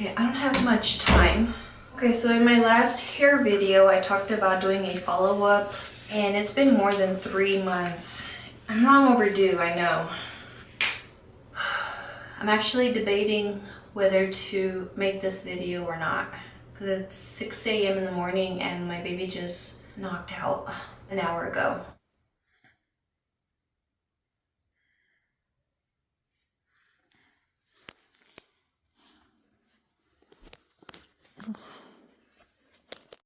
Okay, I don't have much time. Okay, so in my last hair video, I talked about doing a follow-up, and it's been more than 3 months. I'm long overdue, I know. I'm actually debating whether to make this video or not, because it's 6 a.m. in the morning and my baby just knocked out an hour ago.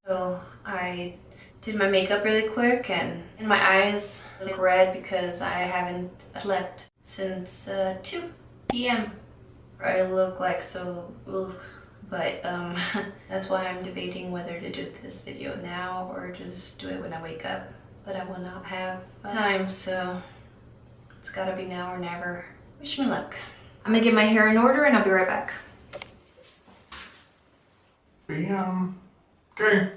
So I did my makeup really quick, and my eyes look red because I haven't slept since 2 p.m. I look like so, ugh. But that's why I'm debating whether to do this video now or just do it when I wake up. But I will not have time, so it's gotta be now or never. Wish me luck. I'm gonna get my hair in order and I'll be right back. Bam. Okay.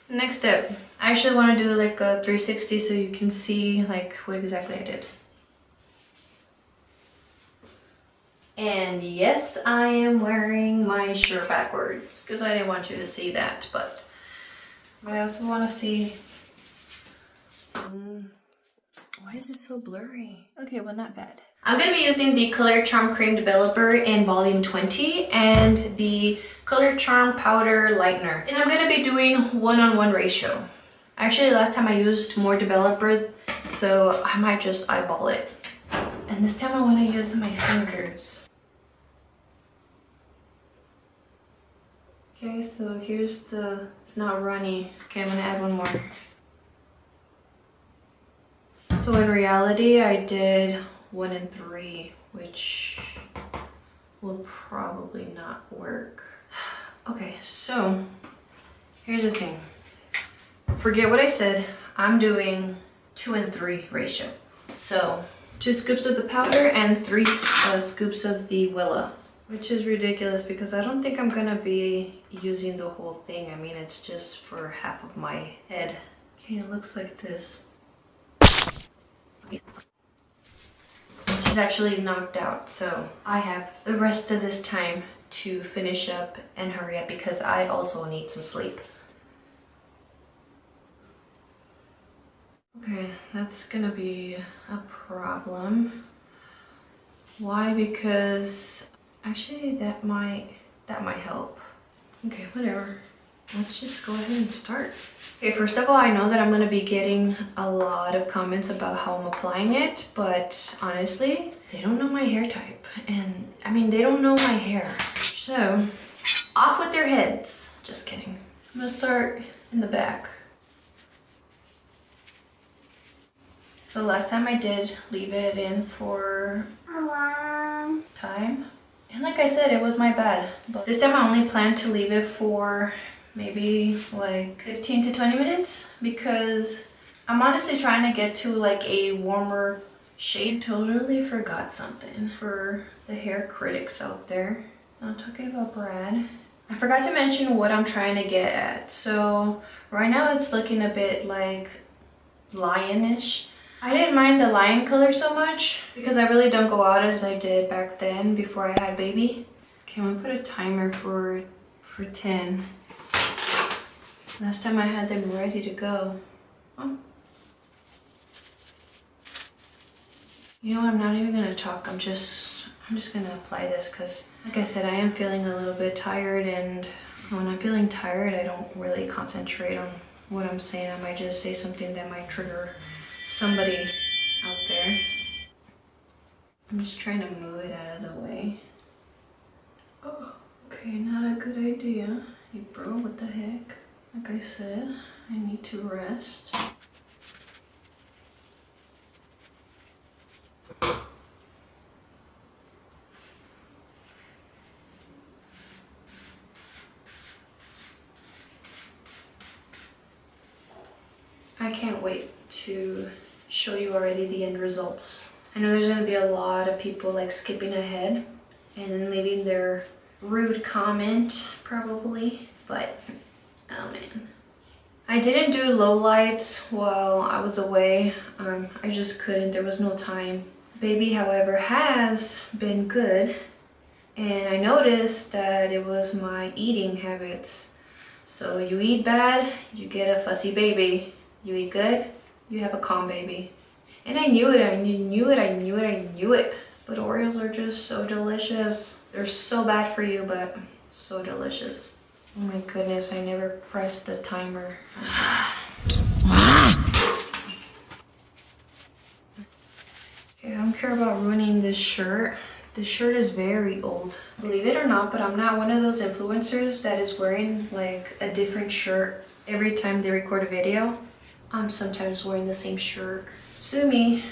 Next step, I actually want to do like a 360 so you can see like what exactly I did. And yes, I am wearing my shirt backwards because I didn't want you to see that, but I also want to see. Why is it so blurry? Okay, well, not bad. I'm going to be using the Color Charm Cream Developer in volume 20 and the Color Charm Powder Lightener. And I'm going to be doing 1:1 ratio. Actually, last time I used more developer, so I might just eyeball it. And this time I want to use my fingers. Okay, so here's the, it's not runny. Okay, I'm going to add one more. So in reality, I did 1 and 3, which will probably not work. Okay, so here's the thing. Forget what I said. I'm doing 2 and 3 ratio. So 2 scoops of the powder and 3 scoops of the Willa, which is ridiculous because I don't think I'm gonna be using the whole thing. I mean, it's just for half of my head. Okay, it looks like this. She's actually knocked out, so I have the rest of this time to finish up and hurry up because I also need some sleep. Okay, that's gonna be a problem. Why? Because actually that might help. Okay, whatever. Let's just go ahead and start. Okay, first of all, I know that I'm going to be getting a lot of comments about how I'm applying it, but honestly, they don't know my hair type. And I mean, they don't know my hair. So, off with their heads. Just kidding. I'm going to start in the back. So last time I did leave it in for a long time. And like I said, it was my bad. But this time I only plan to leave it for maybe like 15 to 20 minutes because I'm honestly trying to get to like a warmer shade. Totally forgot something for the hair critics out there. I'm talking about Brad. I forgot to mention what I'm trying to get at. So right now it's looking a bit like lionish. I didn't mind the lion color so much because I really don't go out as I did back then before I had baby. Okay, I'm gonna put a timer for 10. Last time I had them ready to go. Oh. You know what, I'm not even gonna talk. I'm just gonna apply this because like I said, I am feeling a little bit tired, and when I'm feeling tired, I don't really concentrate on what I'm saying. I might just say something that might trigger somebody out there. I'm just trying to move it out of the way. Oh, okay, not a good idea. Hey bro, what the heck? Like I said, I need to rest. I can't wait to show you already the end results. I know there's gonna be a lot of people like skipping ahead and then leaving their rude comment probably, but oh man. I didn't do low lights while I was away. I just couldn't, there was no time. Baby, however, has been good And I noticed that it was my eating habits. So you eat bad, you get a fussy baby. You eat good, you have a calm baby. And I knew it, I knew it. But Oreos are just so delicious. They're so bad for you, but so delicious. Oh my goodness, I never pressed the timer. Okay, I don't care about ruining this shirt. This shirt is very old. Believe it or not, but I'm not one of those influencers that is wearing like a different shirt every time they record a video. I'm sometimes wearing the same shirt. Sue me.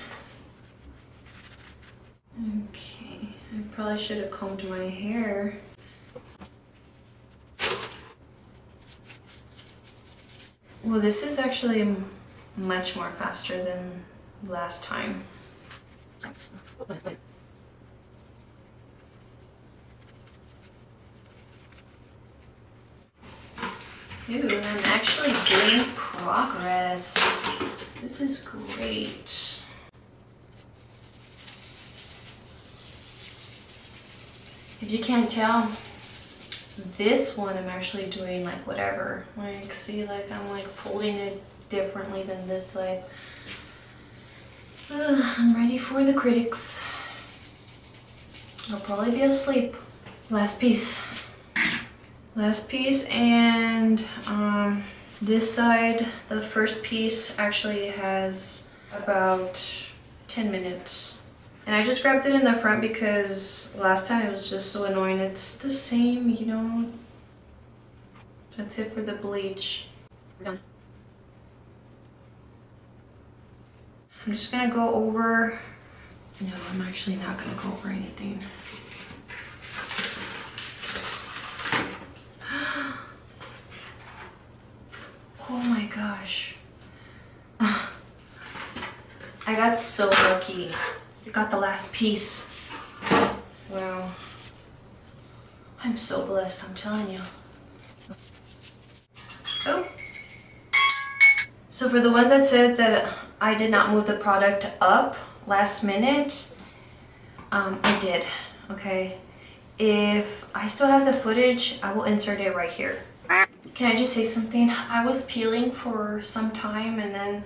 Okay, I probably should have combed my hair. Well, this is actually much more faster than last time. Ooh, I'm actually doing progress. This is great. If you can't tell, this one I'm actually doing like whatever. Like, see, like I'm like folding it differently than this side. I'm ready for the critics. I'll probably be asleep. Last piece. Last piece, and this side, the first piece actually has about 10 minutes. And I just grabbed it in the front because last time it was just so annoying. It's the same, you know. That's it for the bleach. We're done. I'm just gonna go over. No, I'm actually not gonna go over anything. Oh my gosh. I got so lucky. I got the last piece. Wow. I'm so blessed, I'm telling you. Oh. So for the ones that said that I did not move the product up last minute, I did, okay? If I still have the footage, I will insert it right here. Can I just say something? I was peeling for some time and then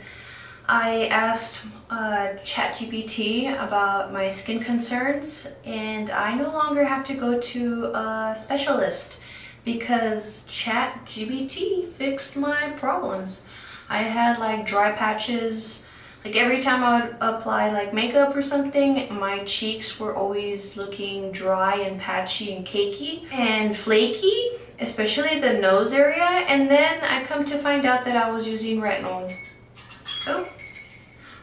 I asked ChatGPT about my skin concerns, and I no longer have to go to a specialist because ChatGPT fixed my problems. I had like dry patches. Like every time I would apply like makeup or something, my cheeks were always looking dry and patchy and cakey and flaky, especially the nose area. And then I come to find out that I was using retinol. Oh,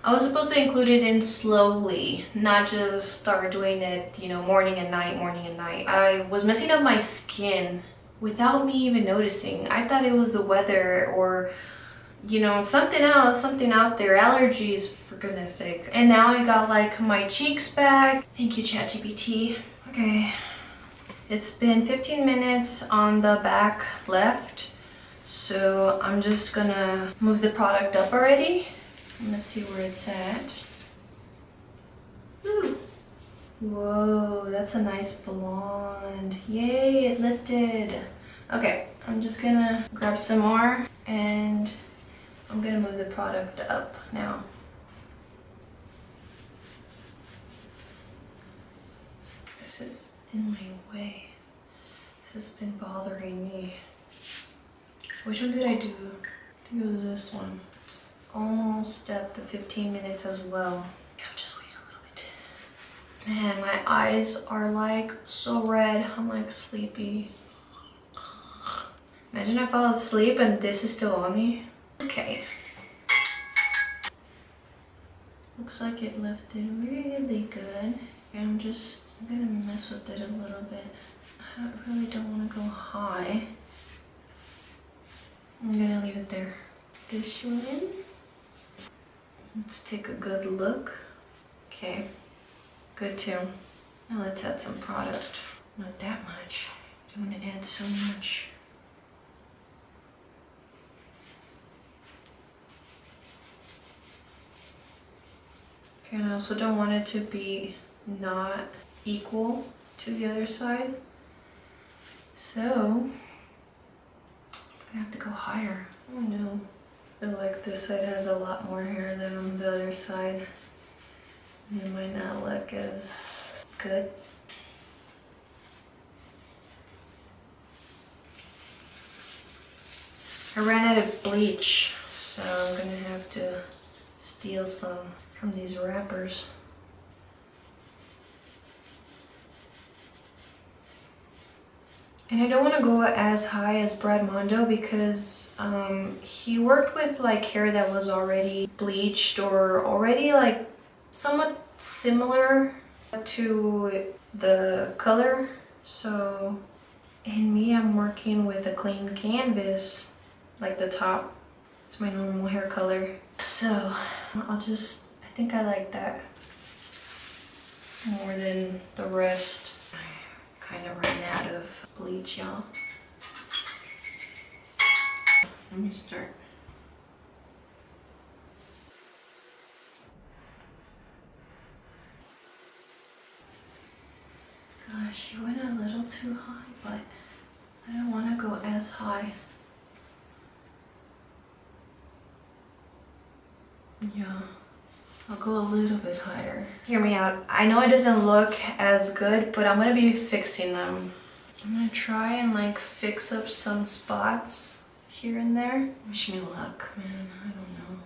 I was supposed to include it in slowly, not just start doing it, you know, morning and night, morning and night. I was messing up my skin without me even noticing. I thought it was the weather or, you know, something else, something out there, allergies, for goodness sake. And now I got like my cheeks back. Thank you, ChatGPT. Okay, it's been 15 minutes on the back left. So I'm just gonna move the product up already. Let's see where it's at. Ooh. Whoa, that's a nice blonde. Yay, it lifted. Okay, I'm just gonna grab some more and I'm gonna move the product up now. This is in my way. This has been bothering me. Which one did I do? I think it was this one. It's almost at the 15 minutes as well. I'm just waiting a little bit. Man, my eyes are like so red. I'm like sleepy. Imagine I fall asleep and this is still on me. Okay. Looks like it lifted really good. I'm gonna mess with it a little bit. I really don't want to go high. I'm gonna leave it there. This one. Let's take a good look. Okay, good too. Now let's add some product. Not that much. I don't want to add so much. Okay, and I also don't want it to be not equal to the other side. So I'm gonna have to go higher. Oh no. I feel like this side has a lot more hair than on the other side. It might not look as good. I ran out of bleach, so I'm gonna have to steal some from these wrappers. And I don't want to go as high as Brad Mondo because he worked with like hair that was already bleached or already like somewhat similar to the color. So in me, I'm working with a clean canvas, like the top. It's my normal hair color. So I think I like that more than the rest. I kind of ran out of bleach, y'all. Let me start. Gosh, you went a little too high, but I don't want to go as high. Yeah, I'll go a little bit higher. Hear me out. I know it doesn't look as good, but I'm gonna be fixing them. I'm gonna try and like fix up some spots here and there. Wish me luck, man. I don't know.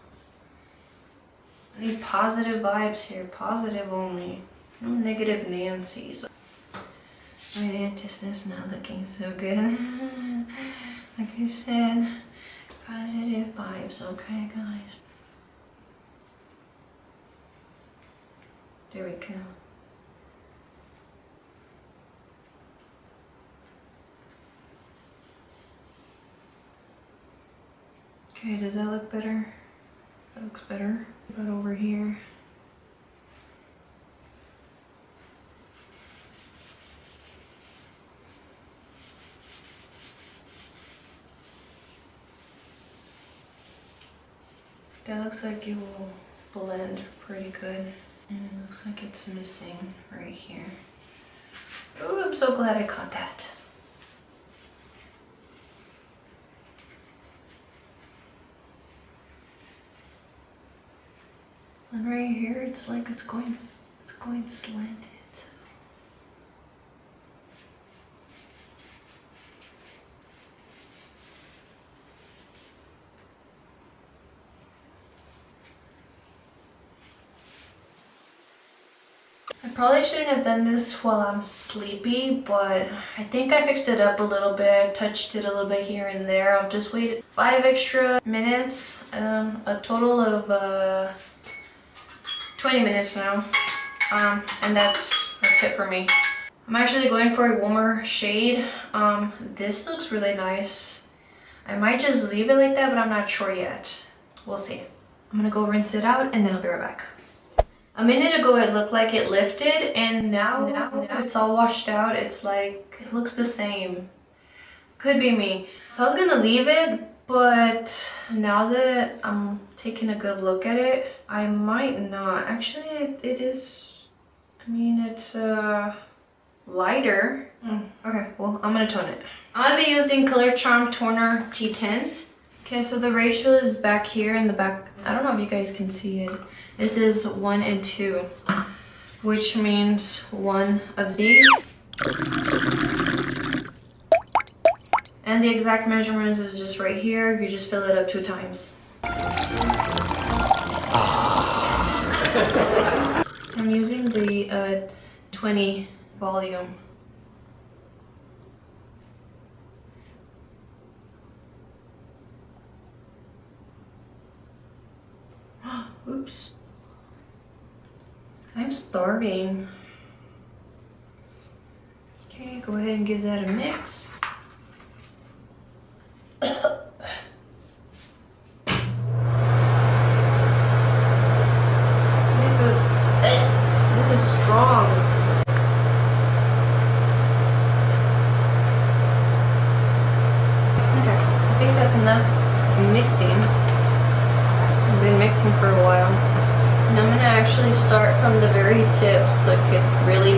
I need positive vibes here. Positive only. No negative Nancy's. My dentist is not looking so good. Like I said, positive vibes, okay, guys? There we go. Okay, does that look better? That looks better. About over here. That looks like it will blend pretty good. And it looks like it's missing right here. Oh, I'm so glad I caught that. And right here, it's like it's going slanted. I probably shouldn't have done this while I'm sleepy, but I think I fixed it up a little bit, touched it a little bit here and there. I've just waited 5 extra minutes, a total of 20 minutes now, and that's it for me. I'm actually going for a warmer shade. This looks really nice. I might just leave it like that, but I'm not sure yet. We'll see. I'm gonna go rinse it out and then I'll be right back. A minute ago it looked like it lifted, and now it's all washed out. It's like, it looks the same. Could be me. So I was gonna leave it, but now that I'm taking a good look at it, I might not. Actually, it is, I mean, it's lighter. Okay, well, I'm gonna tone it. I'm gonna be using Color Charm Toner T10. Okay, so the ratio is back here in the back. I don't know if you guys can see it. This is 1 and 2, which means 1 of these. And the exact measurements is just right here. You just fill it up 2 times. I'm using the 20 volume. Oops. I'm starving. Okay, go ahead and give that a mix. This is strong. Okay, I think that's enough mixing. I've been mixing for a while. And I'm gonna actually start from the very tip so it could really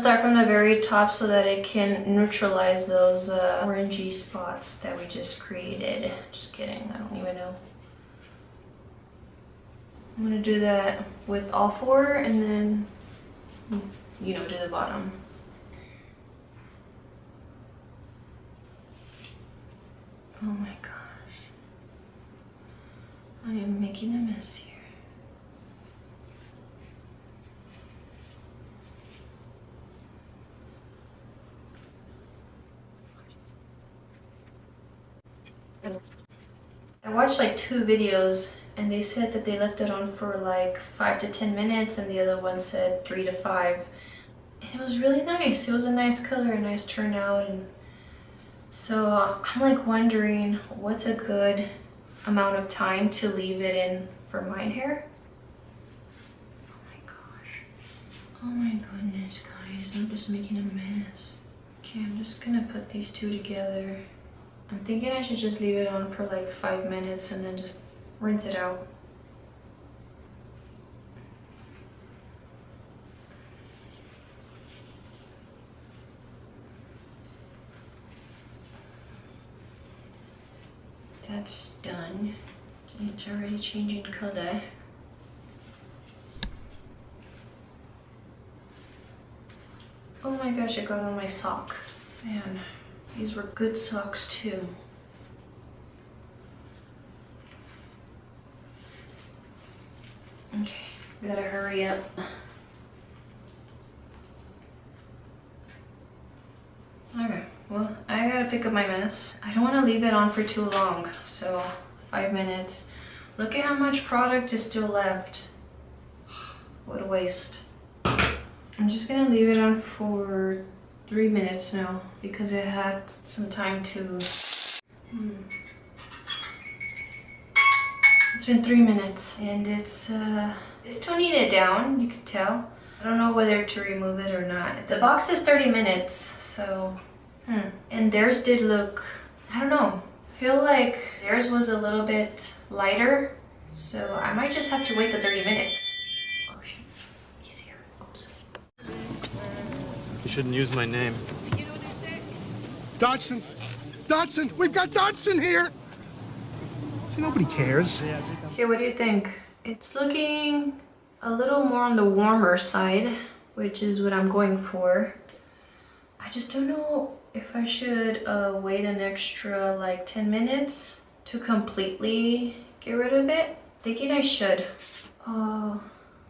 start from the very top so that it can neutralize those orangey spots that we just created. Just kidding, I don't even know. I'm gonna do that with all four and then, you know, do the bottom. Oh my gosh. I am making a mess here. I watched like 2 videos and they said that they left it on for like 5 to 10 minutes and the other one said 3 to 5. And it was really nice. It was a nice color, a nice turnout. And so I'm like wondering what's a good amount of time to leave it in for mine hair. Oh my gosh. Oh my goodness, guys. I'm just making a mess. Okay, I'm just gonna put these 2 together. I'm thinking I should just leave it on for like 5 minutes and then just rinse it out. That's done. It's already changing color. Oh my gosh, it got on my sock. Man. These were good socks too. Okay, we gotta hurry up. Okay, well, I gotta pick up my mess. I don't want to leave it on for too long, so 5 minutes. Look at how much product is still left. What a waste. I'm just gonna leave it on for 3 minutes now because it had some time to. It's been 3 minutes and it's toning it down, you can tell. I don't know whether to remove it or not. The box is 30 minutes, so and theirs did look, I don't know. I feel like theirs was a little bit lighter, so I might just have to wait the 30 minutes. Oh shit, he's here. Oops. You shouldn't use my name. Dodson! Dodson! We've got Dodson here! See, nobody cares. Okay, what do you think? It's looking a little more on the warmer side, which is what I'm going for. I just don't know if I should wait an extra like 10 minutes to completely get rid of it. Thinking I should. Oh,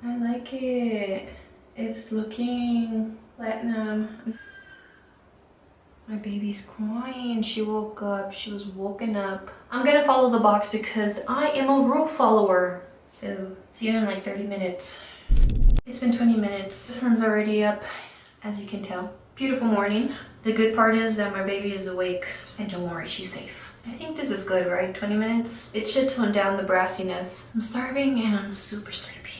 I like it. It's looking platinum. My baby's crying. She woke up. She was woken up. I'm gonna follow the box because I am a rule follower. So see you in like 30 minutes. It's been 20 minutes. The sun's already up, as you can tell. Beautiful morning. The good part is that my baby is awake. And don't worry, she's safe. I think this is good, right? 20 minutes? It should tone down the brassiness. I'm starving and I'm super sleepy.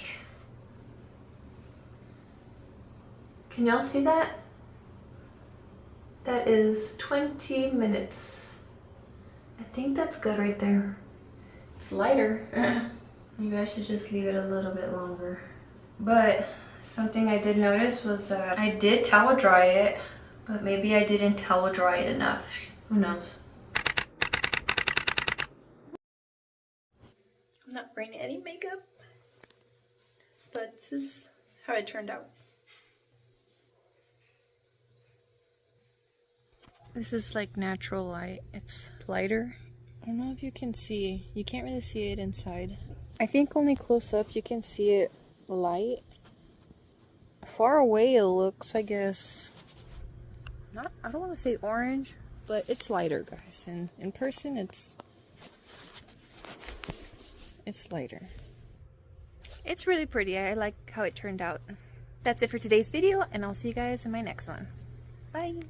Can y'all see that? That is 20 minutes. I think that's good right there. It's lighter. Maybe I should just leave it a little bit longer. But something I did notice was that I did towel dry it, but maybe I didn't towel dry it enough. Who knows? I'm not wearing any makeup, but this is how it turned out. This is like natural light. It's lighter. I don't know if you can see. You can't really see it inside. I think only close up you can see it light. Far away it looks, I guess, not, I don't want to say orange, but it's lighter, guys. And in person it's lighter. It's really pretty. I like how it turned out. That's it for today's video, and I'll see you guys in my next one. Bye.